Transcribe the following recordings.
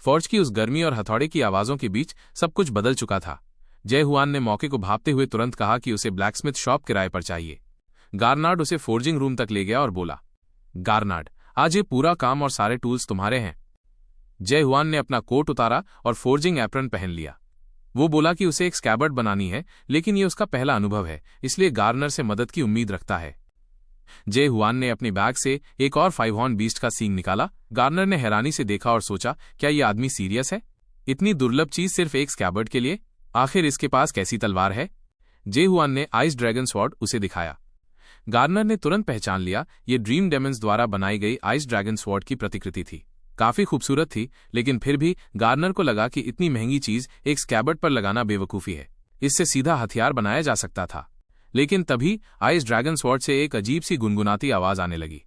फौज की उस गर्मी और हथौड़े की आवाजों के बीच सब कुछ बदल चुका था। जय हुआन ने मौके को भांपते हुए तुरंत कहा कि उसे ब्लैकस्मिथ शॉप किराए पर चाहिए। गारनार्ड उसे फोर्जिंग रूम तक ले गया और बोला, गारनार्ड, आज ये पूरा काम और सारे टूल्स तुम्हारे हैं। जय हुआन ने अपना कोट उतारा और फोर्जिंग एप्रन पहन लिया। वो बोला कि उसे एक स्कैबर्ड बनानी है, लेकिन ये उसका पहला अनुभव है, इसलिए गार्नर से मदद की उम्मीद रखता है। जय हुआन ने अपने बैग से एक और 5 हॉर्न बीस्ट का सींग निकाला। गार्नर ने हैरानी से देखा और सोचा, क्या ये आदमी सीरियस है? इतनी दुर्लभ चीज सिर्फ एक स्कैबर्ड के लिए? आखिर इसके पास कैसी तलवार है? जय हुआन ने आइस ड्रैगन स्वॉर्ड उसे दिखाया। गार्नर ने तुरंत पहचान लिया, ये ड्रीम डेमन्स द्वारा बनाई गई आइस ड्रैगन स्वॉर्ड की प्रतिकृति थी। काफी खूबसूरत थी, लेकिन फिर भी गार्नर को लगा कि इतनी महंगी चीज एक स्कैबर्ड पर लगाना बेवकूफी है। इससे सीधा हथियार बनाया जा सकता था। लेकिन तभी आइस ड्रैगन स्वॉर्ड से एक अजीब सी गुनगुनाती आवाज आने लगी।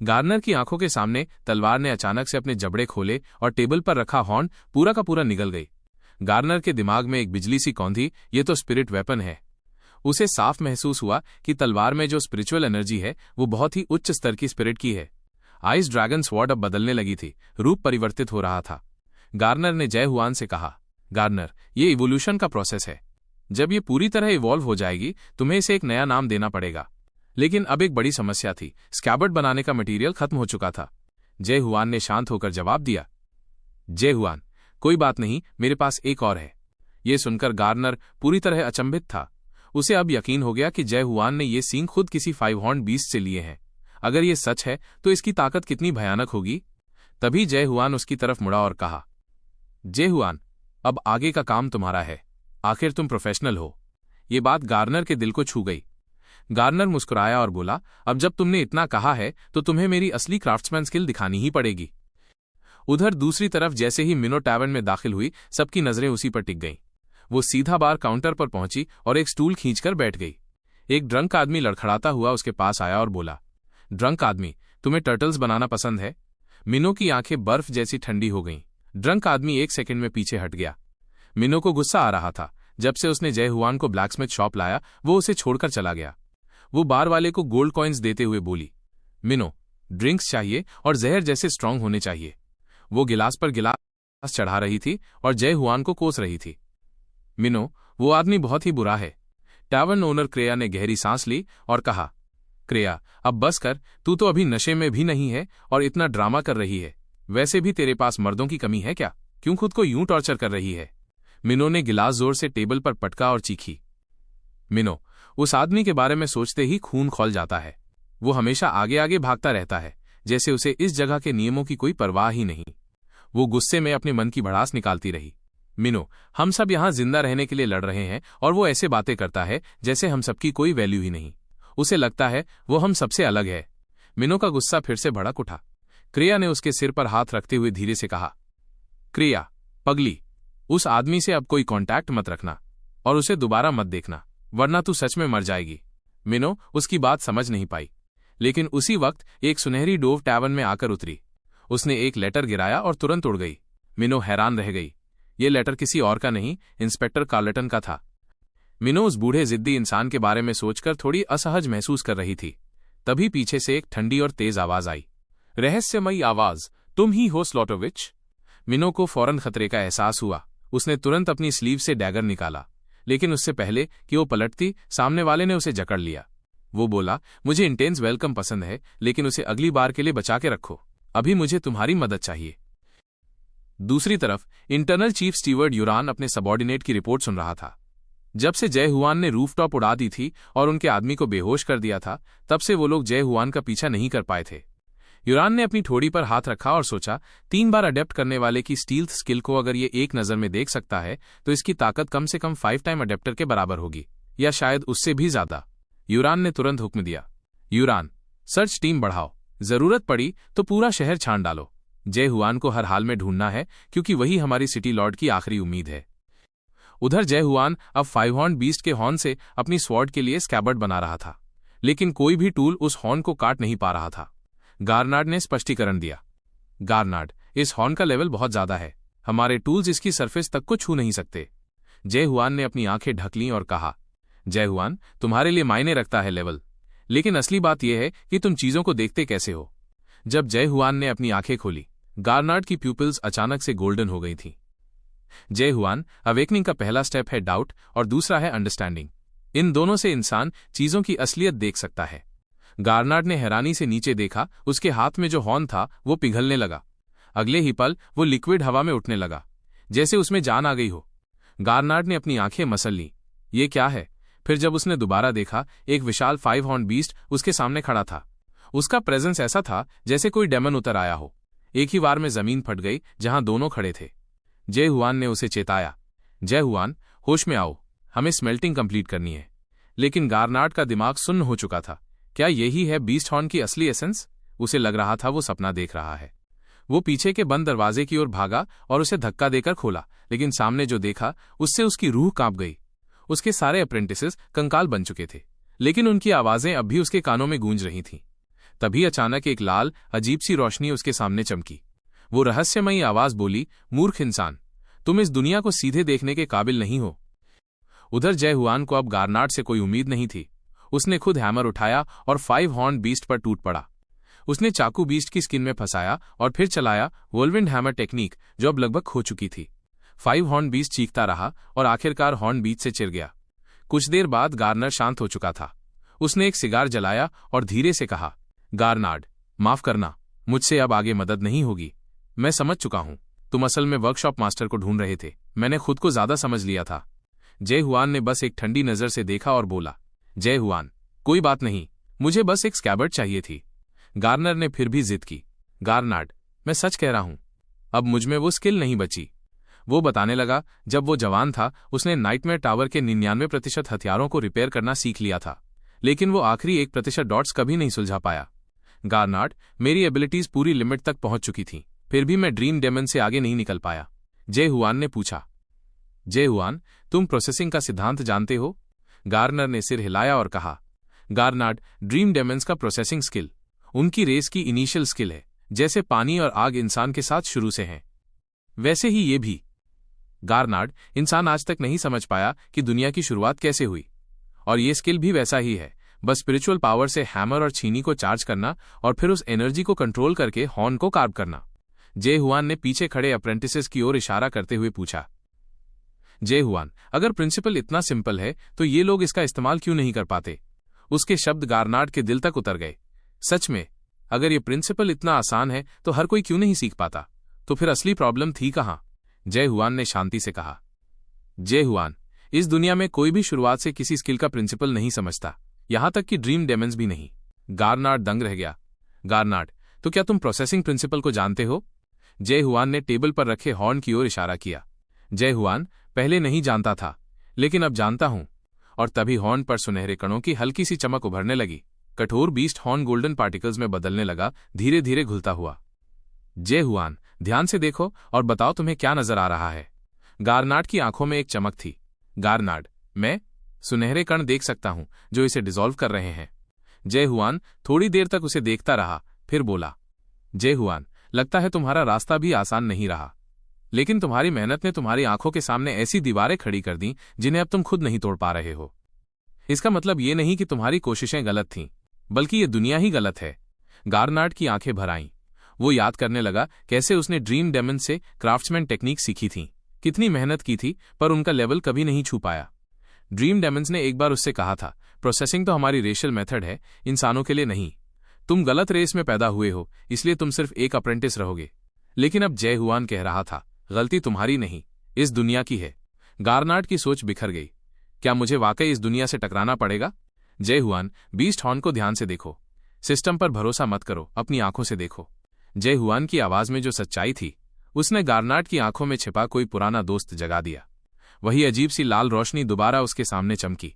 गार्नर की आंखों के सामने तलवार ने अचानक से अपने जबड़े खोले और टेबल पर रखा हॉर्न पूरा का पूरा निगल गई। गार्नर के दिमाग में एक बिजली सी कौंधी, ये तो स्पिरिट वेपन है। उसे साफ महसूस हुआ कि तलवार में जो स्पिरिचुअल एनर्जी है वो बहुत ही उच्च स्तर की स्पिरिट की है। आइस ड्रैगन स्वॉर्ड अब बदलने लगी थी, रूप परिवर्तित हो रहा था। गार्नर ने जय हुआन से कहा, गार्नर, ये इवोल्यूशन का प्रोसेस है। जब ये पूरी तरह इवॉल्व हो जाएगी, तुम्हें इसे एक नया नाम देना पड़ेगा। लेकिन अब एक बड़ी समस्या थी, स्कैबर्ड बनाने का मटेरियल खत्म हो चुका था। जय हुआन ने शांत होकर जवाब दिया, जय हुआन, कोई बात नहीं, मेरे पास एक और है। ये सुनकर गार्नर पूरी तरह अचंभित था। उसे अब यकीन हो गया कि जय हुआन ने ये सींग खुद किसी 5 हॉर्न बीस्ट से लिए हैं। अगर ये सच है तो इसकी ताकत कितनी भयानक होगी। तभी जय हुआन उसकी तरफ मुड़ा और कहा, जय हुआन, अब आगे का काम तुम्हारा है। आखिर तुम प्रोफेशनल हो। ये बात गार्नर के दिल को छू गई। गार्नर मुस्कुराया और बोला, अब जब तुमने इतना कहा है तो तुम्हें मेरी असली क्राफ्ट्समैन स्किल दिखानी ही पड़ेगी। उधर दूसरी तरफ जैसे ही मिनो टैवर्न में दाखिल हुई, सबकी नजरें उसी पर टिक गईं। वो सीधा बार काउंटर पर पहुंची और एक स्टूल खींचकर बैठ गई। एक ड्रंक आदमी लड़खड़ाता हुआ उसके पास आया और बोला, ड्रंक आदमी, तुम्हें टर्टल्स बनाना पसंद है? मिनो की आंखें बर्फ जैसी ठंडी हो गईं। ड्रंक आदमी एक सेकंड में पीछे हट गया। मिनो को गुस्सा आ रहा था। जब से उसने जय हुआन को ब्लैकस्मिथ शॉप लाया, वो उसे छोड़कर चला गया। वो बार वाले को गोल्ड कॉइन्स देते हुए बोली, मिनो, ड्रिंक्स चाहिए और जहर जैसे स्ट्रांग होने चाहिए। वो गिलास पर गिलास चढ़ा रही थी और जय हुआन को कोस रही थी। मिनो, वो आदमी बहुत ही बुरा है। टैवर्न ओनर क्रेया ने गहरी सांस ली और कहा, क्रेया, अब बस कर, तू तो अभी नशे में भी नहीं है और इतना ड्रामा कर रही है। वैसे भी तेरे पास मर्दों की कमी है क्या? क्यों खुद को यूं टॉर्चर कर रही है? मिनो ने गिलास जोर से टेबल पर पटका और चीखी। मिनो, उस आदमी के बारे में सोचते ही खून खौल जाता है। वो हमेशा आगे आगे भागता रहता है, जैसे उसे इस जगह के नियमों की कोई परवाह ही नहीं। वो गुस्से में अपने मन की भड़ास निकालती रही। मिनो, हम सब यहां जिंदा रहने के लिए लड़ रहे हैं और वो ऐसे बातें करता है जैसे हम सबकी कोई वैल्यू ही नहीं। उसे लगता है वो हम सबसे अलग है। मिनो का गुस्सा फिर से भड़क उठा। क्रिया ने उसके सिर पर हाथ रखते हुए धीरे से कहा, क्रिया, पगली, उस आदमी से अब कोई कांटेक्ट मत रखना और उसे दोबारा मत देखना, वरना तू सच में मर जाएगी। मिनो उसकी बात समझ नहीं पाई। लेकिन उसी वक्त एक सुनहरी डोव टैवर्न में आकर उतरी। उसने एक लेटर गिराया और तुरंत उड़ गई। मिनो हैरान रह गई। ये लेटर किसी और का नहीं, इंस्पेक्टर कार्लेटन का था। मिनो उस बूढ़े जिद्दी इंसान के बारे में सोचकर थोड़ी असहज महसूस कर रही थी। तभी पीछे से एक ठंडी और तेज आवाज आई। रहस्यमयी आवाज, तुम ही हो स्लॉटोविच? मिनो को फौरन खतरे का एहसास हुआ। उसने तुरंत अपनी स्लीव से डैगर निकाला, लेकिन उससे पहले कि वो पलटती, सामने वाले ने उसे जकड़ लिया। वो बोला, मुझे इंटेंस वेलकम पसंद है, लेकिन उसे अगली बार के लिए बचा के रखो। अभी मुझे तुम्हारी मदद चाहिए। दूसरी तरफ इंटरनल चीफ स्टीवर्ड यूरान अपने सबॉर्डिनेट की रिपोर्ट सुन रहा था। जब से जय हुआन ने रूफटॉप उड़ा दी थी और उनके आदमी को बेहोश कर दिया था, तब से वो लोग जय हुआन का पीछा नहीं कर पाए थे। यूरान ने अपनी ठोड़ी पर हाथ रखा और सोचा, 3 बार अडेप्ट करने वाले की स्टील्थ स्किल को अगर ये एक नजर में देख सकता है तो इसकी ताकत कम से कम 5 टाइम अडेप्टर के बराबर होगी, या शायद उससे भी ज्यादा। यूरान ने तुरंत हुक्म दिया, यूरान, सर्च टीम बढ़ाओ, जरूरत पड़ी तो पूरा शहर छान डालो। जय हुआन को हर हाल में ढूंढना है, क्योंकि वही हमारी सिटी लॉर्ड की आखिरी उम्मीद है। उधर जय हुआन अब 5 हॉर्न बीस्ट के हॉर्न से अपनी स्वॉर्ड के लिए स्कैबर्ड बना रहा था, लेकिन कोई भी टूल उस हॉर्न को काट नहीं पा रहा था। गार्नार्ड ने स्पष्टीकरण दिया, गार्नार्ड, इस हॉर्न का लेवल बहुत ज्यादा है, हमारे टूल्स इसकी सरफेस तक को छू नहीं सकते। जय हुआन ने अपनी आंखें ढक लीं और कहा, जय हुआन, तुम्हारे लिए मायने रखता है लेवल, लेकिन असली बात यह है कि तुम चीजों को देखते कैसे हो। जब जय हुआन ने अपनी आंखें खोली, गार्नार्ड की प्यूपिल्स अचानक से गोल्डन हो गई थीं। जय हुआन, अवेकनिंग का पहला स्टेप है डाउट और दूसरा है अंडरस्टैंडिंग। इन दोनों से इंसान चीजों की असलियत देख सकता है। गार्नार्ड ने हैरानी से नीचे देखा, उसके हाथ में जो हॉर्न था वो पिघलने लगा। अगले ही पल वो लिक्विड हवा में उठने लगा, जैसे उसमें जान आ गई हो। गार्नार्ड ने अपनी आंखें मसल लीं। ये क्या है? फिर जब उसने दोबारा देखा, एक विशाल 5 हॉर्न बीस्ट उसके सामने खड़ा था। उसका प्रेजेंस ऐसा था जैसे कोई डेमन उतर आया हो। एक ही वार में जमीन फट गई जहां दोनों खड़े थे। जय हुआन ने उसे चेताया, जय हुआन, होश में आओ, हमें स्मेल्टिंग कंप्लीट करनी है। लेकिन गार्नार्ड का दिमाग सुन्न हो चुका था। क्या यही है बीस्ट हॉर्न की असली एसेंस? उसे लग रहा था वो सपना देख रहा है। वो पीछे के बंद दरवाजे की ओर भागा और उसे धक्का देकर खोला, लेकिन सामने जो देखा उससे उसकी रूह कांप गई। उसके सारे अप्रेंटिसेस कंकाल बन चुके थे, लेकिन उनकी आवाजें अब भी उसके कानों में गूंज रही थीं। तभी अचानक एक लाल अजीब सी रोशनी उसके सामने चमकी। वो रहस्यमयी आवाज बोली, मूर्ख इंसान, तुम इस दुनिया को सीधे देखने के काबिल नहीं हो। उधर जय हुआन को अब गार्नार्ड से कोई उम्मीद नहीं थी। उसने खुद हैमर उठाया और 5 हॉर्न बीस्ट पर टूट पड़ा। उसने चाकू बीस्ट की स्किन में फंसाया और फिर चलाया व्हर्लविंड हैमर टेक्निक, जो अब लगभग खो चुकी थी। 5 हॉर्न बीस्ट चीखता रहा और आखिरकार हॉर्न बीच से चिर गया। कुछ देर बाद गार्नार्ड शांत हो चुका था। उसने एक सिगार जलाया और धीरे से कहा, गार्नार्ड, माफ करना, मुझसे अब आगे मदद नहीं होगी। मैं समझ चुका हूं, तुम असल में वर्कशॉप मास्टर को ढूंढ रहे थे। मैंने खुद को ज्यादा समझ लिया था। जय हुआन ने बस एक ठंडी नजर से देखा और बोला, जय हुआन, कोई बात नहीं, मुझे बस एक स्कैबर्ड चाहिए थी। गार्नर ने फिर भी जिद की, गार्नार्ड, मैं सच कह रहा हूं, अब मुझमें वो स्किल नहीं बची। वो बताने लगा, जब वो जवान था उसने नाइटमेयर टावर के 99% हथियारों को रिपेयर करना सीख लिया था, लेकिन वो आखिरी 1% डॉट्स कभी नहीं सुलझा पाया। गार्नार्ड, मेरी एबिलिटीज पूरी लिमिट तक पहुंच चुकी थीं, फिर भी मैं ड्रीम डेमन से आगे नहीं निकल पाया। जय हुआन ने पूछा, जय हुआन, तुम प्रोसेसिंग का सिद्धांत जानते हो? गार्नर ने सिर हिलाया और कहा, गार्नार्ड, ड्रीम डेमन्स का प्रोसेसिंग स्किल उनकी रेस की इनिशियल स्किल है। जैसे पानी और आग इंसान के साथ शुरू से हैं, वैसे ही ये भी। गार्नार्ड, इंसान आज तक नहीं समझ पाया कि दुनिया की शुरुआत कैसे हुई, और ये स्किल भी वैसा ही है, बस स्पिरिचुअल पावर से हैमर और छीनी को चार्ज करना और फिर उस एनर्जी को कंट्रोल करके हॉर्न को कार्व करना। जय हुआन ने पीछे खड़े अप्रेंटिसेस की ओर इशारा करते हुए पूछा, जय हुआन, अगर प्रिंसिपल इतना सिंपल है तो ये लोग इसका इस्तेमाल क्यों नहीं कर पाते? उसके शब्द गार्नार्ड के दिल तक उतर गए। सच में, अगर ये प्रिंसिपल इतना आसान है तो हर कोई क्यों नहीं सीख पाता? तो फिर असली प्रॉब्लम थी कहां? जय हुआन ने शांति से कहा, जय हुआन, इस दुनिया में कोई भी शुरुआत से किसी स्किल का प्रिंसिपल नहीं समझता, यहां तक कि ड्रीम डेमन्स भी नहीं। गार्नार्ड दंग रह गया। गार्नार्ड, तो क्या तुम प्रोसेसिंग प्रिंसिपल को जानते हो? जय हुआन ने टेबल पर रखे हॉर्न की ओर इशारा किया। जय हुआन, पहले नहीं जानता था, लेकिन अब जानता हूं। और तभी हॉर्न पर सुनहरे कणों की हल्की सी चमक उभरने लगी। कठोर बीस्ट हॉर्न गोल्डन पार्टिकल्स में बदलने लगा, धीरे धीरे घुलता हुआ। जय हुआन, ध्यान से देखो और बताओ तुम्हें क्या नजर आ रहा है। गार्नार्ड की आंखों में एक चमक थी। गार्नार्ड, मैं सुनहरे कण देख सकता हूं जो इसे डिसॉल्व कर रहे हैं। जय हुआन थोड़ी देर तक उसे देखता रहा, फिर बोला, जय हुआन, लगता है तुम्हारा रास्ता भी आसान नहीं रहा, लेकिन तुम्हारी मेहनत ने तुम्हारी आंखों के सामने ऐसी दीवारें खड़ी कर दी जिन्हें अब तुम खुद नहीं तोड़ पा रहे हो। इसका मतलब ये नहीं कि तुम्हारी कोशिशें गलत थीं, बल्कि ये दुनिया ही गलत है। गार्नार्ड की आंखें भर आईं। वो याद करने लगा कैसे उसने ड्रीम डेमन से क्राफ्ट्समैन टेक्निक सीखी थी, कितनी मेहनत की थी, पर उनका लेवल कभी नहीं छू पाया। ड्रीम डेमन्स ने एक बार उससे कहा था, प्रोसेसिंग तो हमारी रेशियल मेथड है, इंसानों के लिए नहीं। तुम गलत रेस में पैदा हुए हो, इसलिए तुम सिर्फ एक अप्रेंटिस रहोगे। लेकिन अब जय हुआन कह रहा था, गलती तुम्हारी नहीं, इस दुनिया की है। गार्नार्ड की सोच बिखर गई। क्या मुझे वाकई इस दुनिया से टकराना पड़ेगा? जय हुआन, बीस्ट हॉर्न को ध्यान से देखो, सिस्टम पर भरोसा मत करो, अपनी आंखों से देखो। जय हुआन की आवाज में जो सच्चाई थी, उसने गार्नार्ड की आंखों में छिपा कोई पुराना दोस्त जगा दिया। वही अजीब सी लाल रोशनी दोबारा उसके सामने चमकी।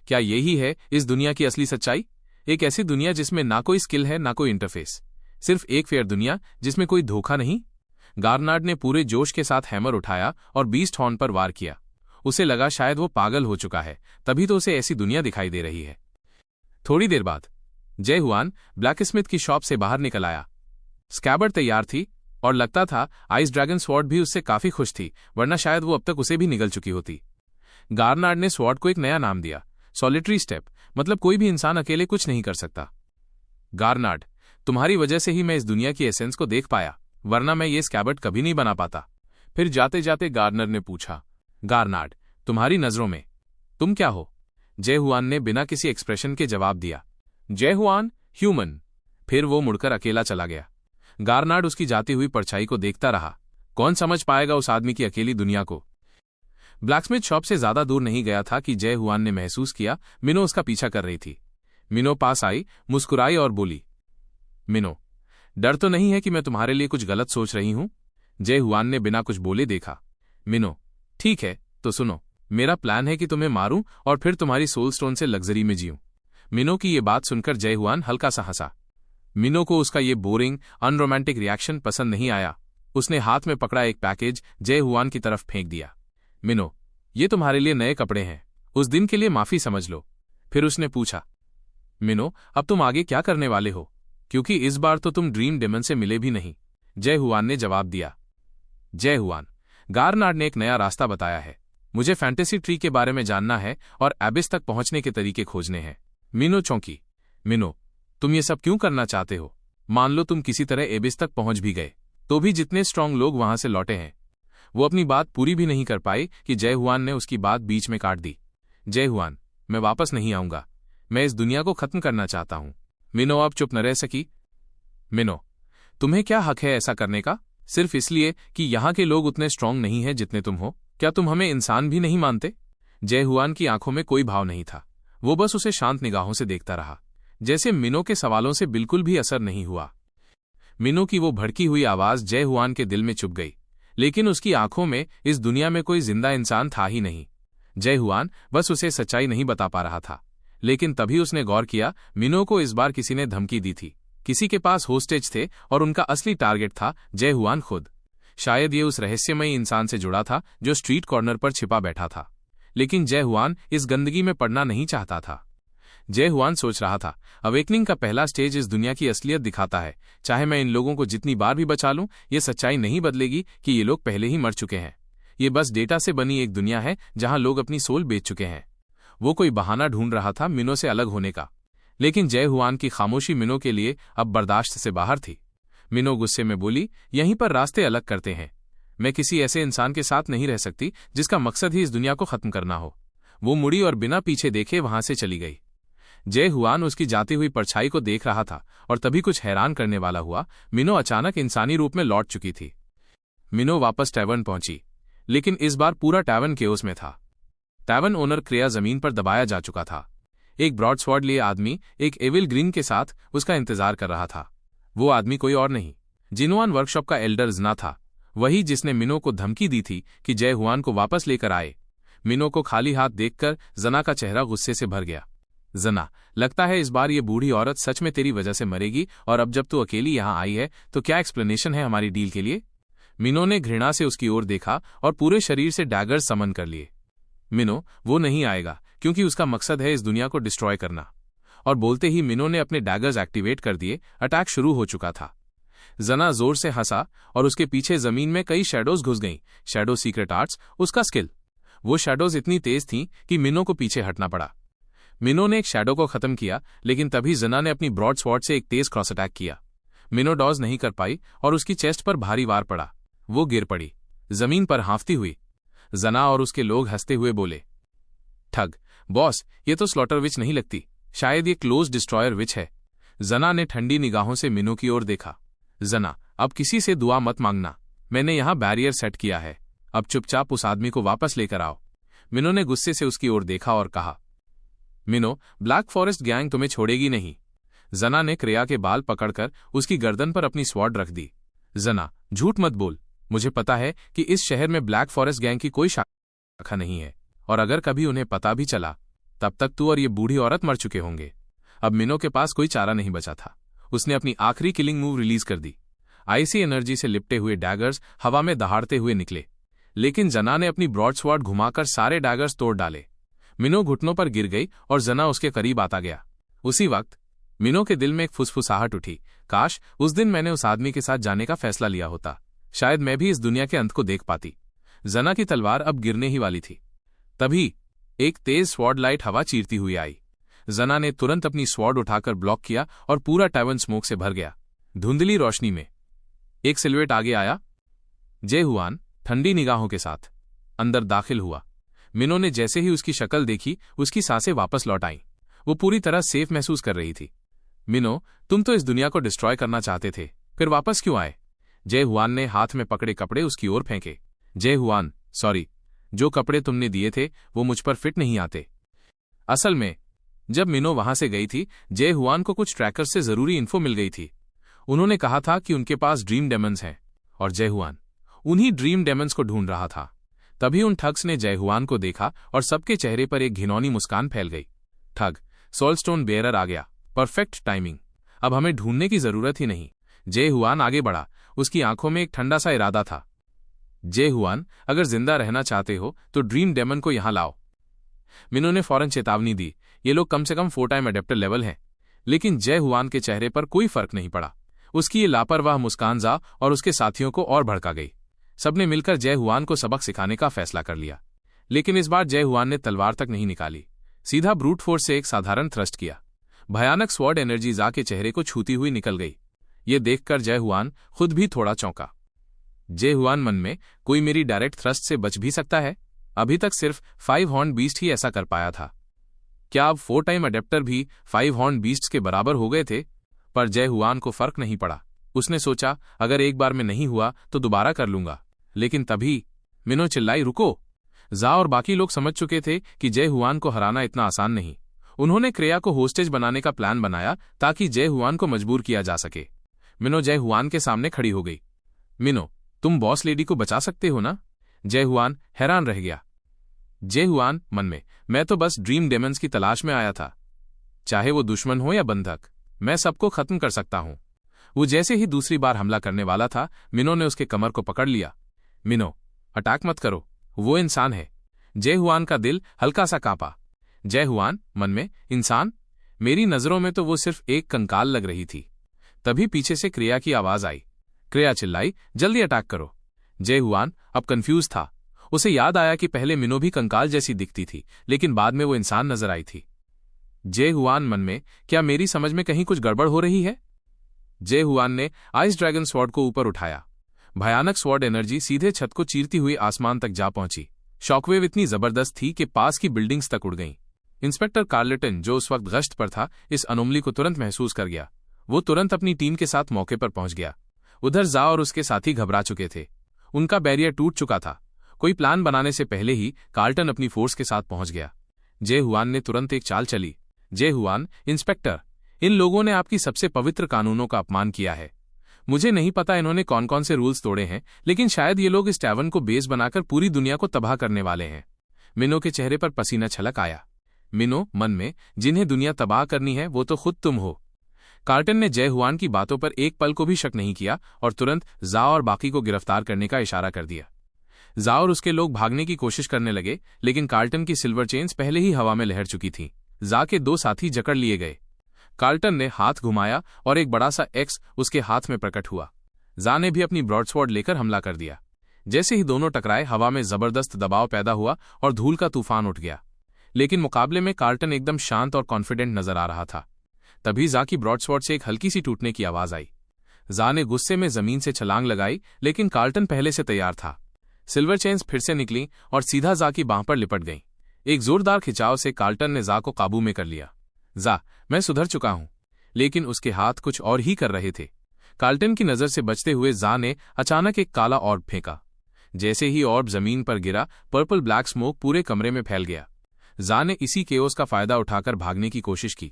क्या यही है इस दुनिया की असली सच्चाई? एक ऐसी दुनिया जिसमें ना कोई स्किल है, ना कोई इंटरफेस, सिर्फ एक फेयर दुनिया जिसमें कोई धोखा नहीं। गार्नार्ड ने पूरे जोश के साथ हैमर उठाया और बीस्ट हॉर्न पर वार किया। उसे लगा शायद वो पागल हो चुका है, तभी तो उसे ऐसी दुनिया दिखाई दे रही है। थोड़ी देर बाद जय हुआन ब्लैकस्मिथ की शॉप से बाहर निकल आया। स्कैबर्ड तैयार थी और लगता था आइस ड्रैगन स्वॉर्ड भी उससे काफी खुश थी, वरना शायद वो अब तक उसे भी निगल चुकी होती। गार्नार्ड ने स्वॉर्ड को एक नया नाम दिया, सॉलिटरी स्टेप, मतलब कोई भी इंसान अकेले कुछ नहीं कर सकता। गार्नार्ड, तुम्हारी वजह से ही मैं इस दुनिया की एसेंस को देख पाया, वरना मैं ये स्कैबर्ड कभी नहीं बना पाता। फिर जाते जाते गार्डनर ने पूछा, गार्नार्ड, तुम्हारी नजरों में तुम क्या हो? जय हुआन ने बिना किसी एक्सप्रेशन के जवाब दिया, जय हुआन, ह्यूमन। फिर वो मुड़कर अकेला चला गया। गार्नार्ड उसकी जाती हुई परछाई को देखता रहा। कौन समझ पाएगा उस आदमी की अकेली दुनिया को। ब्लैकस्मिथ शॉप से ज्यादा दूर नहीं गया था कि जय हुआन ने महसूस किया मिनो उसका पीछा कर रही थी। मिनो पास आई, मुस्कुराई और बोली, मिनो, डर तो नहीं है कि मैं तुम्हारे लिए कुछ गलत सोच रही हूं? जय हुआन ने बिना कुछ बोले देखा। मिनो, ठीक है तो सुनो, मेरा प्लान है कि तुम्हें मारूं और फिर तुम्हारी सोल स्टोन से लग्जरी में जीऊं। मिनो की ये बात सुनकर जय हुआन हल्का सा हंसा। मिनो को उसका ये बोरिंग अनरोमांटिक रिएक्शन पसंद नहीं आया। उसने हाथ में पकड़ा एक पैकेज जय हुआन की तरफ फेंक दिया। मिनो, ये तुम्हारे लिए नए कपड़े हैं, उस दिन के लिए माफी समझ लो। फिर उसने पूछा, मिनो, अब तुम आगे क्या करने वाले हो? क्योंकि इस बार तो तुम ड्रीम डेमन से मिले भी नहीं। जय हुआन ने जवाब दिया, जय हुआन, गार्नार्ड ने एक नया रास्ता बताया है। मुझे फैंटेसी ट्री के बारे में जानना है और एबिस तक पहुंचने के तरीके खोजने हैं। मिनो चौंकी। मिनो, तुम ये सब क्यों करना चाहते हो? मान लो तुम किसी तरह एबिस तक पहुंच भी गए, तो भी जितने स्ट्रांग लोग वहां से लौटे हैं। वो अपनी बात पूरी भी नहीं कर पाई कि जय हुआन ने उसकी बात बीच में काट दी। जय हुआन, मैं वापस नहीं आऊंगा। मैं इस दुनिया को खत्म करना चाहता हूं। मिनो अब चुप न रह सकी। मिनो, तुम्हें क्या हक है ऐसा करने का? सिर्फ इसलिए कि यहां के लोग उतने स्ट्रांग नहीं हैं जितने तुम हो? क्या तुम हमें इंसान भी नहीं मानते? जय हुआन की आंखों में कोई भाव नहीं था। वो बस उसे शांत निगाहों से देखता रहा, जैसे मिनो के सवालों से बिल्कुल भी असर नहीं हुआ। मिनो की वो भड़की हुई आवाज जय हुआन के दिल में चुभ गई, लेकिन उसकी आंखों में इस दुनिया में कोई जिंदा इंसान था ही नहीं। जय हुआन बस उसे सच्चाई नहीं बता पा रहा था। लेकिन तभी उसने गौर किया, मिनो को इस बार किसी ने धमकी दी थी। किसी के पास होस्टेज थे और उनका असली टारगेट था जय हुआन खुद। शायद ये उस रहस्यमयी इंसान से जुड़ा था जो स्ट्रीट कॉर्नर पर छिपा बैठा था। लेकिन जय हुआन इस गंदगी में पड़ना नहीं चाहता था। जय हुआन सोच रहा था, अवेकनिंग का पहला स्टेज इस दुनिया की असलियत दिखाता है। चाहे मैं इन लोगों को जितनी बार भी बचा लूं, ये सच्चाई नहीं बदलेगी कि ये लोग पहले ही मर चुके हैं। ये बस डेटा से बनी एक दुनिया है जहां लोग अपनी सोल बेच चुके हैं। वो कोई बहाना ढूंढ रहा था मिनो से अलग होने का, लेकिन जय हुआन की खामोशी मिनो के लिए अब बर्दाश्त से बाहर थी। मिनो गुस्से में बोली, यहीं पर रास्ते अलग करते हैं। मैं किसी ऐसे इंसान के साथ नहीं रह सकती जिसका मकसद ही इस दुनिया को खत्म करना हो। वो मुड़ी और बिना पीछे देखे वहां से चली गई। जय हुआन उसकी जाती हुई परछाई को देख रहा था और तभी कुछ हैरान करने वाला हुआ। मिनो अचानक इंसानी रूप में लौट चुकी थी। मिनो वापस टैवर्न पहुंची, लेकिन इस बार पूरा टैवर्न केओस में था। टैवर्न ओनर क्रिया जमीन पर दबाया जा चुका था। एक ब्रॉडस्वॉर्ड लिए आदमी एक एविल ग्रीन के साथ उसका इंतजार कर रहा था। वो आदमी कोई और नहीं, जिनवान वर्कशॉप का एल्डर जना था, वही जिसने मिनो को धमकी दी थी कि जय हुआन को वापस लेकर आए। मिनो को खाली हाथ देखकर जना का चेहरा गुस्से से भर गया। जना, लगता है इस बार ये बूढ़ी औरत सच में तेरी वजह से मरेगी, और अब जब तू अकेली यहां आई है तो क्या एक्सप्लेनेशन है हमारी डील के लिए? मिनो ने घृणा से उसकी ओर देखा और पूरे शरीर से डैगर समन कर लिए। मिनो, वो नहीं आएगा क्योंकि उसका मकसद है इस दुनिया को डिस्ट्रॉय करना। और बोलते ही मिनो ने अपने डैगर्स एक्टिवेट कर दिए। अटैक शुरू हो चुका था। जना जोर से हंसा और उसके पीछे जमीन में कई शैडोज घुस गईं। शैडो सीक्रेट आर्ट्स उसका स्किल। वो शैडोज इतनी तेज थीं कि मिनो को पीछे हटना पड़ा। मिनो ने एक शैडो को खत्म किया, लेकिन तभी जना ने अपनी ब्रॉड स्वॉर्ड से एक तेज क्रॉस अटैक किया। मिनो डॉज नहीं कर पाई और उसकी चेस्ट पर भारी वार पड़ा। वो गिर पड़ी, जमीन पर हांफती हुई। जना और उसके लोग हंसते हुए बोले, ठग बॉस, ये तो स्लॉटर विच नहीं लगती, शायद ये क्लोज डिस्ट्रॉयर विच है। जना ने ठंडी निगाहों से मिनो की ओर देखा। जना, अब किसी से दुआ मत मांगना। मैंने यहां बैरियर सेट किया है। अब चुपचाप उस आदमी को वापस लेकर आओ। मिनो ने गुस्से से उसकी ओर देखा और कहा, मिनो, ब्लैक फॉरेस्ट गैंग तुम्हें छोड़ेगी नहीं। जना ने क्रिया के बाल पकड़कर उसकी गर्दन पर अपनी स्वॉर्ड रख दी। जना, झूठ मत बोल। मुझे पता है कि इस शहर में ब्लैक फॉरेस्ट गैंग की कोई शाखा नहीं है, और अगर कभी उन्हें पता भी चला तब तक तू और ये बूढ़ी औरत मर चुके होंगे। अब मिनो के पास कोई चारा नहीं बचा था। उसने अपनी आखिरी किलिंग मूव रिलीज कर दी। आईसी एनर्जी से लिपटे हुए डैगर्स हवा में दहाड़ते हुए निकले, लेकिन जना ने अपनी ब्रॉड स्वॉर्ड घुमाकर सारे डैगर्स तोड़ डाले। मिनो घुटनों पर गिर गई और जना उसके करीब आता गया। उसी वक्त मिनो के दिल में एक फुसफुसाहट उठी। काश उस दिन मैंने उस आदमी के साथ जाने का फैसला लिया होता, शायद मैं भी इस दुनिया के अंत को देख पाती। जना की तलवार अब गिरने ही वाली थी। तभी एक तेज स्वॉर्ड लाइट हवा चीरती हुई आई। जना ने तुरंत अपनी स्वॉर्ड उठाकर ब्लॉक किया और पूरा टैवर्न स्मोक से भर गया। धुंधली रोशनी में एक सिलुएट आगे आया। जे हुआन ठंडी निगाहों के साथ अंदर दाखिल हुआ। मिनो ने जैसे ही उसकी शक्ल देखी, उसकी सांसें वापस लौट आईं। वो पूरी तरह सेफ महसूस कर रही थी। मिनो, तुम तो इस दुनिया को डिस्ट्रॉय करना चाहते थे, फिर वापस क्यों आए? जे हुआन ने हाथ में पकड़े कपड़े उसकी ओर फेंके। जे हुआन, सॉरी, जो कपड़े तुमने दिए थे वो मुझ पर फिट नहीं आते। असल में जब मिनो वहां से गई थी, जे हुआन को कुछ ट्रैकर से जरूरी इन्फो मिल गई थी। उन्होंने कहा था कि उनके पास ड्रीम डेमन्स हैं और जे हुआन उन्हीं ड्रीम डेमन्स को ढूंढ रहा था। तभी उन ठग्स ने जे हुआन को देखा और सबके चेहरे पर एक घिनौनी मुस्कान फैल गई। ठग सोलस्टोन बेयरर आ गया, परफेक्ट टाइमिंग, अब हमें ढूंढने की जरूरत ही नहीं। जे हुआन आगे बढ़ा, उसकी आंखों में एक ठंडा सा इरादा था। जे हुआन, अगर जिंदा रहना चाहते हो तो ड्रीम डेमन को यहां लाओ। मिनो ने फौरन चेतावनी दी, ये लोग कम से कम 4 टाइम अडेप्टर लेवल हैं। लेकिन जे हुआन के चेहरे पर कोई फर्क नहीं पड़ा। उसकी ये लापरवाह मुस्कान जा और उसके साथियों को और भड़का गई। सबने मिलकर जे हुआन को सबक सिखाने का फैसला कर लिया। लेकिन इस बार जे हुआन ने तलवार तक नहीं निकाली, सीधा ब्रूट फोर्स से एक साधारण थ्रस्ट किया। भयानक स्वॉर्ड एनर्जी जा के चेहरे को छूती हुई निकल गई। ये देखकर जे हुआन खुद भी थोड़ा चौंका। जे हुआन मन में, कोई मेरी डायरेक्ट थ्रस्ट से बच भी सकता है? अभी तक सिर्फ 5 हॉर्न बीस्ट ही ऐसा कर पाया था। क्या अब 4 टाइम अडेप्टर भी 5 हॉर्न बीस्ट के बराबर हो गए थे? पर जे हुआन को फर्क नहीं पड़ा। उसने सोचा, अगर एक बार में नहीं हुआ तो दोबारा कर लूंगा। लेकिन तभी मिनो चिल्लाई, रुको! जा और बाकी लोग समझ चुके थे कि जे हुआन को हराना इतना आसान नहीं। उन्होंने क्रेया को होस्टेज बनाने का प्लान बनाया ताकि जे हुआन को मजबूर किया जा सके। मिनो जे हुआन के सामने खड़ी हो गई। मिनो, तुम बॉस लेडी को बचा सकते हो ना? जे हुआन हैरान रह गया। जे हुआन मन में, मैं तो बस ड्रीम डेमन्स की तलाश में आया था। चाहे वो दुश्मन हो या बंधक, मैं सबको खत्म कर सकता हूं। वो जैसे ही दूसरी बार हमला करने वाला था, मिनो ने उसके कमर को पकड़ लिया। मिनो, अटैक मत करो, वो इंसान है। जे हुआन का दिल हल्का सा कांपा। जे हुआन मन में, इंसान? मेरी नजरों में तो वो सिर्फ एक कंकाल लग रही थी। तभी पीछे से क्रिया की आवाज आई। क्रिया चिल्लाई, जल्दी अटैक करो। जे हुआन अब कंफ्यूज था। उसे याद आया कि पहले मिनो भी कंकाल जैसी दिखती थी, लेकिन बाद में वो इंसान नजर आई थी। जे हुआन मन में, क्या मेरी समझ में कहीं कुछ गड़बड़ हो रही है? जे हुआन ने आइस ड्रैगन स्वॉर्ड को ऊपर उठाया। भयानक स्वॉर्ड एनर्जी सीधे छत को चीरती हुई आसमान तक जा पहुंची। शॉकवेव इतनी जबरदस्त थी कि पास की बिल्डिंग्स तक उड़ गईं। इंस्पेक्टर कार्लेटन, जो उस वक्त गश्त पर था, इस अनोमली को तुरंत महसूस कर गया। वो तुरंत अपनी टीम के साथ मौके पर पहुंच गया। उधर जा और उसके साथी घबरा चुके थे। उनका बैरियर टूट चुका था। कोई प्लान बनाने से पहले ही कार्ल्टन अपनी फोर्स के साथ पहुंच गया। जे हुआन ने तुरंत एक चाल चली। जे हुआन, इंस्पेक्टर, इन लोगों ने आपकी सबसे पवित्र कानूनों का अपमान किया है। मुझे नहीं पता इन्होंने कौन कौन से रूल्स तोड़े हैं, लेकिन शायद ये लोग इस टैवर्न को बेस बनाकर पूरी दुनिया को तबाह करने वाले हैं। मिनो के चेहरे पर पसीना छलक आया। मिनो मन में, जिन्हें दुनिया तबाह करनी है वो तो खुद तुम हो। कार्ल्टन ने जे हुआन की बातों पर एक पल को भी शक नहीं किया और तुरंत जा और बाकी को गिरफ्तार करने का इशारा कर दिया। जा और उसके लोग भागने की कोशिश करने लगे, लेकिन कार्ल्टन की सिल्वर चेन्स पहले ही हवा में लहर चुकी थीं। जा के 2 साथी जकड़ लिए गए। कार्ल्टन ने हाथ घुमाया और एक बड़ा सा एक्स उसके हाथ में प्रकट हुआ। जा ने भी अपनी ब्रॉडस्वॉर्ड लेकर हमला कर दिया। जैसे ही दोनों टकराए, हवा में जबरदस्त दबाव पैदा हुआ और धूल का तूफान उठ गया। लेकिन मुकाबले में कार्ल्टन एकदम शांत और कॉन्फिडेंट नजर आ रहा था। तभी जा की ब्रॉडस्वॉर्ड से एक हल्की सी टूटने की आवाज आई। जा ने गुस्से में जमीन से छलांग लगाई, लेकिन कार्ल्टन पहले से तैयार था। सिल्वर चेन्स फिर से निकली और सीधा जा की बांह पर लिपट गईं। एक जोरदार खिंचाव से कार्ल्टन ने जा को काबू में कर लिया। जा, मैं सुधर चुका हूं। लेकिन उसके हाथ कुछ और ही कर रहे थे। कार्ल्टन की नजर से बचते हुए जा ने अचानक एक काला ऑर्ब फेंका। जैसे ही ऑर्ब जमीन पर गिरा, पर्पल ब्लैक स्मोक पूरे कमरे में फैल गया। जा ने इसी केओस का फायदा उठाकर भागने की कोशिश की।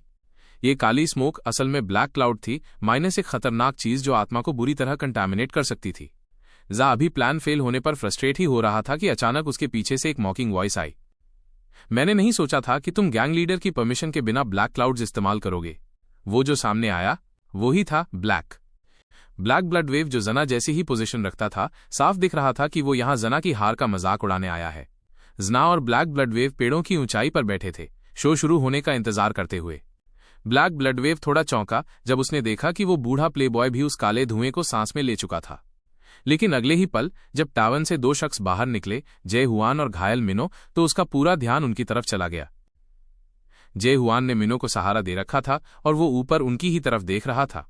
ये काली स्मोक असल में ब्लैक क्लाउड थी, माइनस एक खतरनाक चीज जो आत्मा को बुरी तरह कंटामिनेट कर सकती थी। जा अभी प्लान फेल होने पर फ्रस्ट्रेट ही हो रहा था कि अचानक उसके पीछे से एक मॉकिंग वॉइस आई। मैंने नहीं सोचा था कि तुम गैंग लीडर की परमिशन के बिना ब्लैक क्लाउड्स इस्तेमाल करोगे। वो जो सामने आया वो ही था ब्लैक ब्लड वेव, जो जना जैसी ही पोजीशन रखता था। साफ दिख रहा था कि वो यहां जना की हार का मजाक उड़ाने आया है। जना और ब्लैक ब्लड वेव पेड़ों की ऊंचाई पर बैठे थे, शो शुरू होने का इंतजार करते हुए। ब्लैक ब्लड वेव थोड़ा चौंका जब उसने देखा कि वो बूढ़ा प्लेबॉय भी उस काले धुएं को सांस में ले चुका था। लेकिन अगले ही पल जब टावन से 2 शख्स बाहर निकले, जे हुआन और घायल मिनो, तो उसका पूरा ध्यान उनकी तरफ चला गया। जे हुआन ने मिनो को सहारा दे रखा था और वो ऊपर उनकी ही तरफ देख रहा था।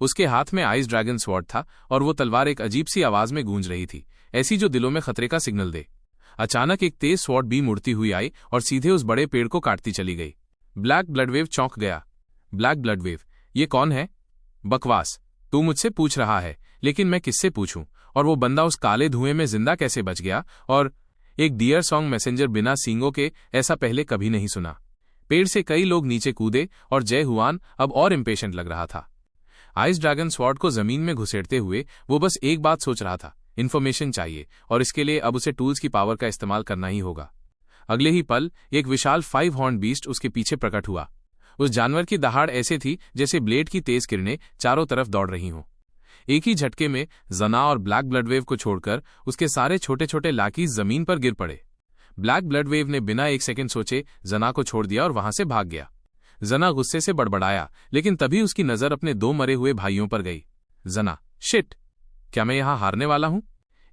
उसके हाथ में आइस ड्रैगन स्वॉर्ड था और वो तलवार एक अजीब सी आवाज में गूंज रही थी, ऐसी जो दिलों में खतरे का सिग्नल दे। अचानक एक तेज स्वॉर्ड बीम उड़ती हुई आई और सीधे उस बड़े पेड़ को काटती चली गई। ब्लैक ब्लडवेव चौंक गया। ब्लैक ब्लडवेव? ये कौन है? बकवास, तू मुझसे पूछ रहा है, लेकिन मैं किससे पूछूं? और वो बंदा उस काले धुएं में जिंदा कैसे बच गया? और एक डियर सॉन्ग मैसेंजर बिना सींगों के, ऐसा पहले कभी नहीं सुना। पेड़ से कई लोग नीचे कूदे और जय हुआन अब और इम्पेशेंट लग रहा था। आइस ड्रैगन स्वॉर्ड को जमीन में घुसेड़ते हुए वो बस एक बात सोच रहा था, इन्फॉर्मेशन चाहिए, और इसके लिए अब उसे टूल्स की पावर का इस्तेमाल करना ही होगा। अगले ही पल एक विशाल 5 हॉर्न बीस्ट उसके पीछे प्रकट हुआ। उस जानवर की दहाड़ ऐसे थी जैसे ब्लेड की तेज किरणें चारों तरफ दौड़ रही हों। एक ही झटके में जना और ब्लैक ब्लडवेव को छोड़कर उसके सारे छोटे छोटे लाकीज जमीन पर गिर पड़े। ब्लैक ब्लडवेव ने बिना एक सेकंड सोचे जना को छोड़ दिया और वहां से भाग गया। जना गुस्से से बड़बड़ाया, लेकिन तभी उसकी नजर अपने 2 मरे हुए भाइयों पर गई। जना, शिट, क्या मैं यहां हारने वाला हूं?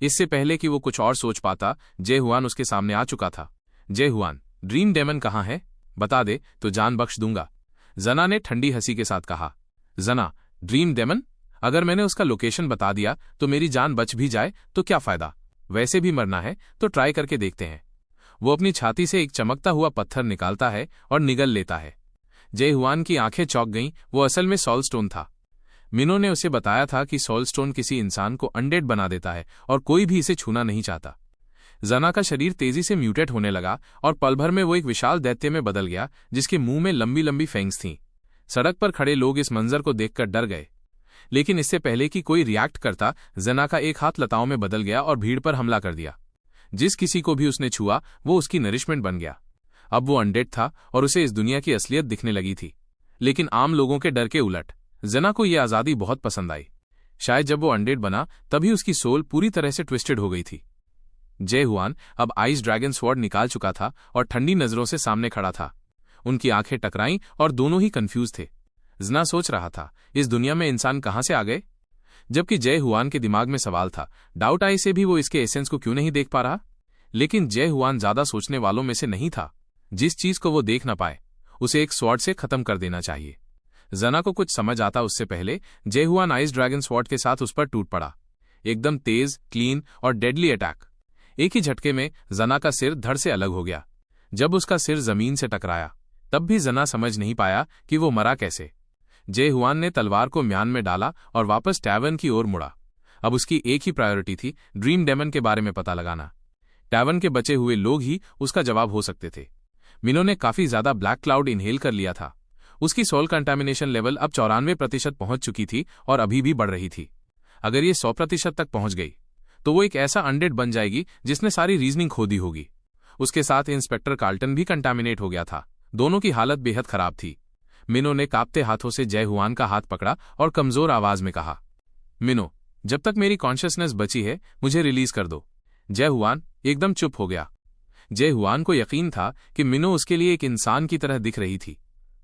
इससे पहले कि वो कुछ और सोच पाता, जय हुआन उसके सामने आ चुका था। जय हुआन, ड्रीम डेमन कहां है? बता दे तो जान बख्श दूंगा, जना ने ठंडी हंसी के साथ कहा। जना, ड्रीम डेमन? अगर मैंने उसका लोकेशन बता दिया तो मेरी जान बच भी जाए तो क्या फायदा? वैसे भी मरना है तो ट्राई करके देखते हैं। वो अपनी छाती से एक चमकता हुआ पत्थर निकालता है और निगल लेता है। जय हुआन की आंखें चौंक गईं। वो असल में सॉलस्टोन था। मिनो ने उसे बताया था कि सॉलस्टोन किसी इंसान को अनडेड बना देता है और कोई भी इसे छूना नहीं चाहता। जना का शरीर तेजी से म्यूटेट होने लगा और पल भर में वो एक विशाल दैत्य में बदल गया, जिसके मुंह में लंबी लंबी फैंग्स थीं। सड़क पर खड़े लोग इस मंजर को देखकर डर गए, लेकिन इससे पहले कि कोई रिएक्ट करता, जना का एक हाथ लताओं में बदल गया और भीड़ पर हमला कर दिया। जिस किसी को भी उसने छुआ वो उसकी नरिशमेंट बन गया। अब वो अनडेड था और उसे इस दुनिया की असलियत दिखने लगी थी, लेकिन आम लोगों के डर के उलट। जना को यह आजादी बहुत पसंद आई। शायद जब वो अनडेड बना तभी उसकी सोल पूरी तरह से ट्विस्टेड हो गई थी। जय हुआन अब आइस ड्रैगन स्वॉर्ड निकाल चुका था और ठंडी नजरों से सामने खड़ा था। उनकी आंखें टकराईं और दोनों ही कंफ्यूज थे। जना सोच रहा था, इस दुनिया में इंसान कहां से आ गए? जबकि जय हुआन के दिमाग में सवाल था, डाउट आई से भी वो इसके एसेंस को क्यों नहीं देख पा रहा? लेकिन जय हुआन ज्यादा सोचने वालों में से नहीं था। जिस चीज को वो देख ना पाए उसे एक स्वॉर्ड से खत्म कर देना चाहिए। जना को कुछ समझ आता उससे पहले जय हुआन आइस ड्रैगन स्वॉर्ड के साथ उस पर टूट पड़ा। एकदम तेज, क्लीन और डेडली अटैक। एक ही झटके में जना का सिर धड़ से अलग हो गया। जब उसका सिर जमीन से टकराया तब भी जना समझ नहीं पाया कि वो मरा कैसे। जय हुआन ने तलवार को म्यान में डाला और वापस टैवर्न की ओर मुड़ा। अब उसकी एक ही प्रायोरिटी थी, ड्रीम डेमन के बारे में पता लगाना। टैवर्न के बचे हुए लोग ही उसका जवाब हो सकते थे। मिनो ने काफी ज्यादा ब्लैक क्लाउड इनहेल कर लिया था। उसकी सोल कंटामिनेशन लेवल अब 94% पहुंच चुकी थी और अभी भी बढ़ रही थी। अगर ये 100% तक पहुंच गई तो वो एक ऐसा अनडेड बन जाएगी जिसने सारी रीजनिंग खो दी होगी। उसके साथ इंस्पेक्टर कार्ल्टन भी कंटामिनेट हो गया था। दोनों की हालत बेहद खराब थी। मिनो ने कांपते हाथों से जय हुआन का हाथ पकड़ा और कमजोर आवाज में कहा, मिनो, जब तक मेरी कॉन्शियसनेस बची है मुझे रिलीज कर दो। जय हुआन एकदम चुप हो गया। जय हुआन को यकीन था कि मिनो उसके लिए एक इंसान की तरह दिख रही थी,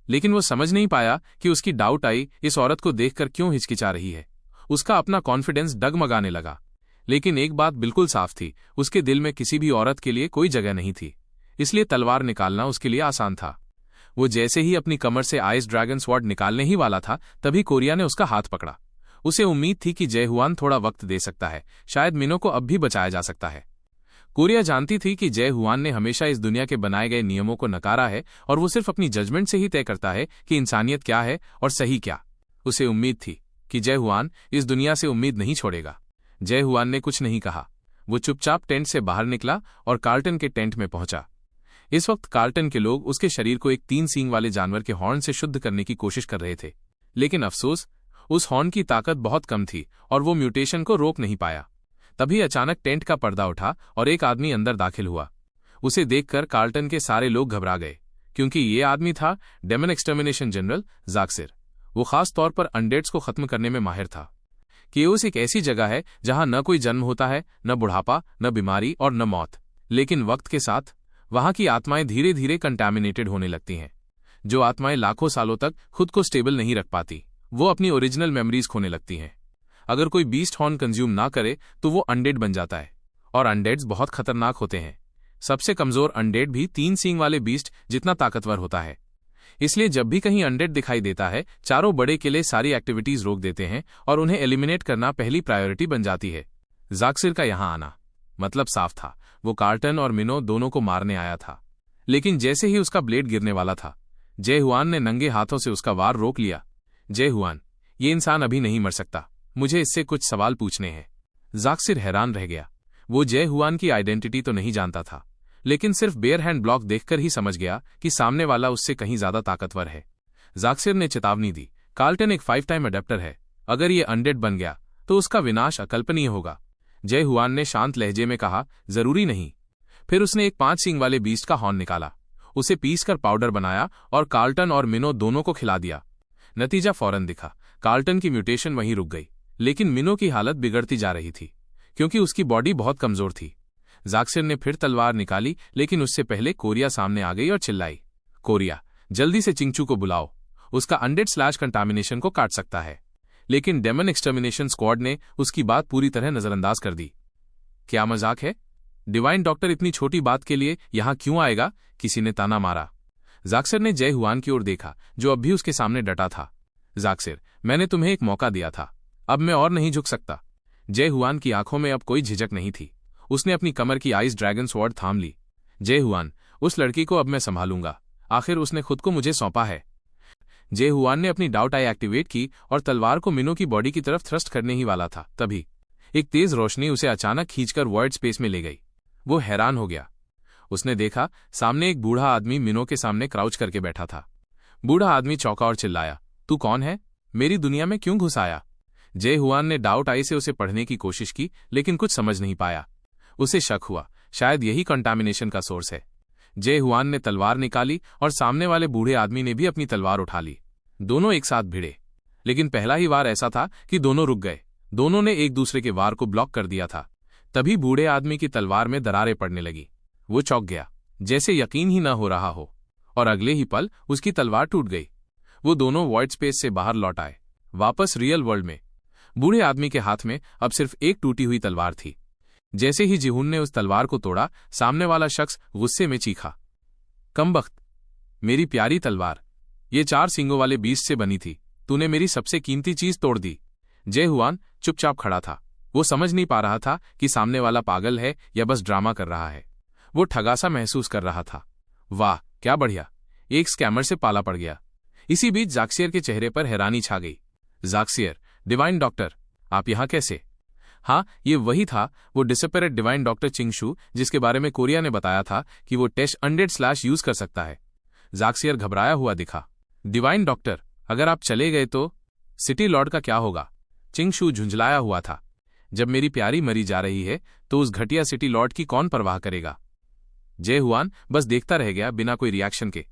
लेकिन वो समझ नहीं पाया कि उसकी डाउट आई इस औरत को देखकर क्यों हिचकिचा रही है। उसका अपना कॉन्फिडेंस डगमगाने लगा। लेकिन एक बात बिल्कुल साफ थी, उसके दिल में किसी भी औरत के लिए कोई जगह नहीं थी। इसलिए तलवार निकालना उसके लिए आसान था। वो जैसे ही अपनी कमर से आइस ड्रैगन स्वॉर्ड निकालने ही वाला था तभी कोरिया ने उसका हाथ पकड़ा। उसे उम्मीद थी कि जय हुआन थोड़ा वक्त दे सकता है, शायद मिनो को अब भी बचाया जा सकता है। कोरिया जानती थी कि जय हुआन ने हमेशा इस दुनिया के बनाए गए नियमों को नकारा है और वो सिर्फ अपनी जजमेंट से ही तय करता है कि इंसानियत क्या है और सही क्या। उसे उम्मीद थी कि जय हुआन इस दुनिया से उम्मीद नहीं छोड़ेगा। जय हुआन ने कुछ नहीं कहा। वो चुपचाप टेंट से बाहर निकला और कार्ल्टन के टेंट में पहुंचा। इस वक्त कार्ल्टन के लोग उसके शरीर को एक 3 सींग वाले जानवर के हॉर्न से शुद्ध करने की कोशिश कर रहे थे, लेकिन अफसोस उस हॉर्न की ताकत बहुत कम थी और वो म्यूटेशन को रोक नहीं पाया। तभी अचानक टेंट का पर्दा उठा और एक आदमी अंदर दाखिल हुआ। उसे देखकर कार्ल्टन के सारे लोग घबरा गए, क्योंकि ये आदमी था डेमन एक्सटर्मिनेशन जनरल ज़ाक्सिर। वो खास तौर पर अनडेड्स को खत्म करने में माहिर था। केओस एक ऐसी जगह है जहां न कोई जन्म होता है, न बुढ़ापा, न बीमारी और न मौत, लेकिन वक्त के साथ वहां की आत्माएं धीरे धीरे कंटैमिनेटेड होने लगती हैं। जो आत्माएं लाखों सालों तक खुद को स्टेबल नहीं रख पाती, वो अपनी ओरिजिनल मेमोरीज खोने लगती हैं। अगर कोई बीस्ट हॉर्न कंज्यूम ना करे तो वो अनडेड बन जाता है, और अनडेड्स बहुत खतरनाक होते हैं। सबसे कमजोर अनडेड भी 3 सींग वाले बीस्ट जितना ताकतवर होता है। इसलिए जब भी कहीं अनडेड दिखाई देता है, चारों बड़े किले सारी एक्टिविटीज रोक देते हैं और उन्हें एलिमिनेट करना पहली प्रायोरिटी बन जाती है। जाक्सिर का यहां आना मतलब साफ था, वो कार्टन और मिनो दोनों को मारने आया था। लेकिन जैसे ही उसका ब्लेड गिरने वाला था, जय हुआन ने नंगे हाथों से उसका वार रोक लिया। जय हुआन, ये इंसान अभी नहीं मर सकता, मुझे इससे कुछ सवाल पूछने हैं। जाक्सिर हैरान रह गया। वो जय हुआन की आइडेंटिटी तो नहीं जानता था, लेकिन सिर्फ बेयर हैंड ब्लॉक देखकर ही समझ गया कि सामने वाला उससे कहीं ज्यादा ताकतवर है। जाक्सिर ने चेतावनी दी, कार्टन एक 5 टाइम अडेप्टर है, अगर ये अनडेड बन गया तो उसका विनाश अकल्पनीय होगा। जय हुआन ने शांत लहजे में कहा, जरूरी नहीं। फिर उसने एक 5 सींग वाले बीस्ट का हॉर्न निकाला, उसे पीसकर पाउडर बनाया और कार्लटन और मिनो दोनों को खिला दिया। नतीजा फौरन दिखा, कार्लटन की म्यूटेशन वहीं रुक गई, लेकिन मिनो की हालत बिगड़ती जा रही थी क्योंकि उसकी बॉडी बहुत कमजोर थी। जाक्सिर ने फिर तलवार निकाली, लेकिन उससे पहले कोरिया सामने आ गई और चिल्लाई, कोरिया, जल्दी से चिंगचू को बुलाओ, उसका अनडेड स्लैश कंटामिनेशन को काट सकता है। लेकिन डेमन एक्सटर्मिनेशन स्क्वाड ने उसकी बात पूरी तरह नजरअंदाज कर दी। क्या मजाक है? डिवाइन डॉक्टर इतनी छोटी बात के लिए यहां क्यों आएगा? किसी ने ताना मारा। जाक्सिर ने जय हुआन की ओर देखा, जो अब भी उसके सामने डटा था। जाक्सिर, मैंने तुम्हें एक मौका दिया था, अब मैं और नहीं झुक सकता। जय हुआन की आंखों में अब कोई झिझक नहीं थी। उसने अपनी कमर की आइस ड्रैगन स्वॉर्ड थाम ली। जय हुआन, उस लड़की को अब मैं संभालूंगा, आखिर उसने खुद को मुझे सौंपा है। जय हुआन ने अपनी डाउट आई एक्टिवेट की और तलवार को मिनो की बॉडी की तरफ थ्रस्ट करने ही वाला था, तभी एक तेज रोशनी उसे अचानक खींचकर वॉइड स्पेस में ले गई। वो हैरान हो गया। उसने देखा सामने एक बूढ़ा आदमी मिनो के सामने क्राउच करके बैठा था। बूढ़ा आदमी चौंका और चिल्लाया, तू कौन है? मेरी दुनिया में क्यों घुस आया? जय हुआन ने डाउट आई से उसे पढ़ने की कोशिश की, लेकिन कुछ समझ नहीं पाया। उसे शक हुआ, शायद यही कंटामिनेशन का सोर्स है। जय हुआन ने तलवार निकाली और सामने वाले बूढ़े आदमी ने भी अपनी तलवार उठा ली। दोनों एक साथ भिड़े, लेकिन पहला ही वार ऐसा था कि दोनों रुक गए। दोनों ने एक दूसरे के वार को ब्लॉक कर दिया था। तभी बूढ़े आदमी की तलवार में दरारें पड़ने लगी। वो चौंक गया, जैसे यकीन ही न हो रहा हो, और अगले ही पल उसकी तलवार टूट गई। वो दोनों वॉइड स्पेस से बाहर लौट आए, वापस रियल वर्ल्ड में। बूढ़े आदमी के हाथ में अब सिर्फ एक टूटी हुई तलवार थी। जैसे ही जिहुन ने उस तलवार को तोड़ा, सामने वाला शख्स गुस्से में चीखा, कमबख्त, मेरी प्यारी तलवार, ये 4 सींगों वाले बीस्ट से बनी थी, तूने मेरी सबसे कीमती चीज तोड़ दी। जय हुआन चुपचाप खड़ा था। वो समझ नहीं पा रहा था कि सामने वाला पागल है या बस ड्रामा कर रहा है। वो ठगासा महसूस कर रहा था। वाह क्या बढ़िया, एक स्कैमर से पाला पड़ गया। इसी बीच जाक्सियर के चेहरे पर हैरानी छा गई। जाक्सियर, डिवाइन डॉक्टर, आप यहां कैसे? हाँ, ये वही था, वो डिसअपेरेड डिवाइन डॉक्टर चिंगशू, जिसके बारे में कोरिया ने बताया था कि वो टेस्ट अनडेड स्लैश यूज कर सकता है। जाक्सियर घबराया हुआ दिखा। डिवाइन डॉक्टर, अगर आप चले गए तो सिटी लॉर्ड का क्या होगा? चिंगशू झुंझलाया हुआ था। जब मेरी प्यारी मरी जा रही है तो उस घटिया सिटी लॉर्ड की कौन परवाह करेगा? जय हुआन बस देखता रह गया बिना कोई रिएक्शन के।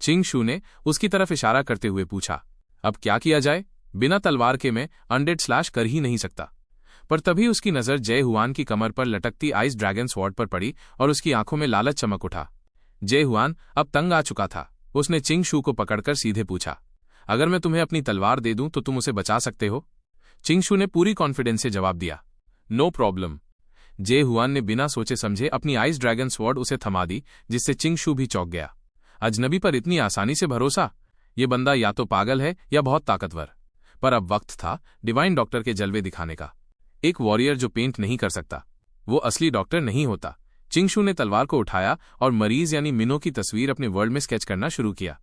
चिंगशू ने उसकी तरफ इशारा करते हुए पूछा, अब क्या किया जाए? बिना तलवार के मैं अनडेड स्लैश कर ही नहीं सकता। पर तभी उसकी नजर जय हुआन की कमर पर लटकती आइस ड्रैगन स्वॉर्ड पर पड़ी और उसकी आंखों में लालच चमक उठा। जय हुआन अब तंग आ चुका था। उसने चिंगशू को पकड़कर सीधे पूछा, अगर मैं तुम्हें अपनी तलवार दे दूं तो तुम उसे बचा सकते हो? चिंगशू ने पूरी कॉन्फिडेंस से जवाब दिया, नो प्रॉब्लम। जय हुआन ने बिना सोचे समझे अपनी आइस ड्रैगन स्वॉर्ड उसे थमा दी, जिससे चिंगशू भी चौंक गया। अजनबी पर इतनी आसानी से भरोसा? ये बंदा या तो पागल है या बहुत ताकतवर। पर अब वक्त था डिवाइन डॉक्टर के जलवे दिखाने का। एक वॉरियर जो पेंट नहीं कर सकता, वो असली डॉक्टर नहीं होता। चिंगशू ने तलवार को उठाया और मरीज यानी मिनो की तस्वीर अपने वर्ल्ड में स्केच करना शुरू किया।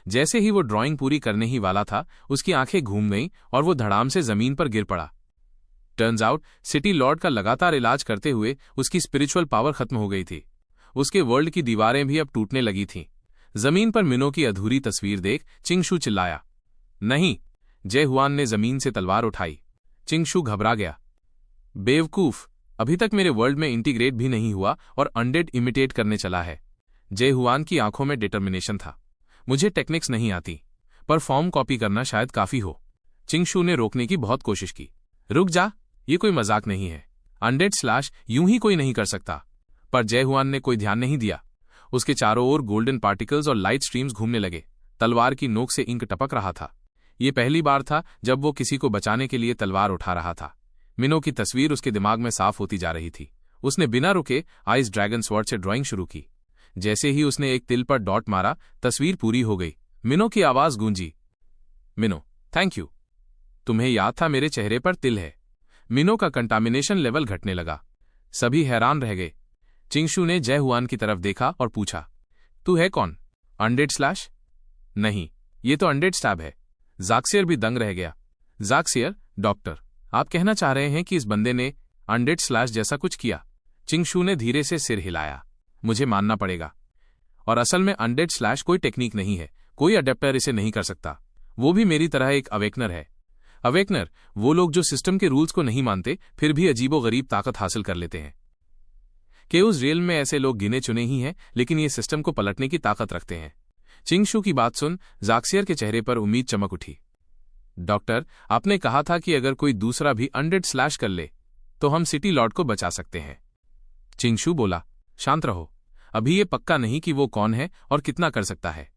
जैसे ही वो ड्राइंग पूरी करने ही वाला था, उसकी आंखें घूम गईं और वो धड़ाम से जमीन पर गिर पड़ा। टर्न्स आउट सिटी लॉर्ड का लगातार इलाज करते हुए उसकी स्पिरिचुअल पावर खत्म हो गई थी। उसके वर्ल्ड की दीवारें भी अब टूटने लगी थीं। जमीन पर मिनो की अधूरी तस्वीर देख चिंगशू चिल्लाया, नहीं। जय हुआन ने जमीन से तलवार उठाई। चिंगशू घबरा गया, बेवकूफ, अभी तक मेरे वर्ल्ड में इंटीग्रेट भी नहीं हुआ और अनडेड इमिटेट करने चला है। जय हुआन की आंखों में डिटर्मिनेशन था। मुझे टेक्निक्स नहीं आती, पर फॉर्म कॉपी करना शायद काफी हो। चिंगशू ने रोकने की बहुत कोशिश की। रुक जा, ये कोई मजाक नहीं है। अनडेड स्लैश यूं ही कोई नहीं कर सकता। पर जय हुआन ने कोई ध्यान नहीं दिया। उसके चारों ओर गोल्डन पार्टिकल्स और लाइट स्ट्रीम्स घूमने लगे। तलवार की नोक से इंक टपक रहा था। ये पहली बार था जब वो किसी को बचाने के लिए तलवार उठा रहा था। मिनो की तस्वीर उसके दिमाग में साफ होती जा रही थी। उसने बिना रुके आइस ड्रैगन स्वॉर्ड से ड्राइंग शुरू की। जैसे ही उसने एक तिल पर डॉट मारा, तस्वीर पूरी हो गई मिनो की आवाज गूंजी। मिनो, थैंक यू। तुम्हें याद था मेरे चेहरे पर तिल है। मिनो का कंटामिनेशन लेवल घटने लगा। सभी हैरान रह गए। चिंगशू ने जय हुआन की तरफ देखा और पूछा, तू है कौन? Undead slash? नहीं, ये तो अनडेड स्टैब है। ज़ाक्सियर भी दंग रह गया। ज़ाक्सियर, डॉक्टर, आप कहना चाह रहे हैं कि इस बंदे ने अनडेड स्लैश जैसा कुछ किया? चिंगशू ने धीरे से सिर हिलाया। मुझे मानना पड़ेगा। और असल में अनडेड स्लैश कोई टेक्निक नहीं है, कोई अडेप्टर इसे नहीं कर सकता। वो भी मेरी तरह एक अवेकनर है। अवेकनर वो लोग जो सिस्टम के रूल्स को नहीं मानते फिर भी अजीबोगरीब ताकत हासिल कर लेते हैं। केओस रियल में ऐसे लोग गिने चुने ही हैं, लेकिन ये सिस्टम को पलटने की ताकत रखते हैं। चिंगशू की बात सुन ज़ाक्सियर के चेहरे पर उम्मीद चमक उठी। डॉक्टर, आपने कहा था कि अगर कोई दूसरा भी अनडेड स्लैश कर ले तो हम सिटी लॉर्ड को बचा सकते हैं। चिंगशू बोला, शांत रहो। अभी ये पक्का नहीं कि वो कौन है और कितना कर सकता है।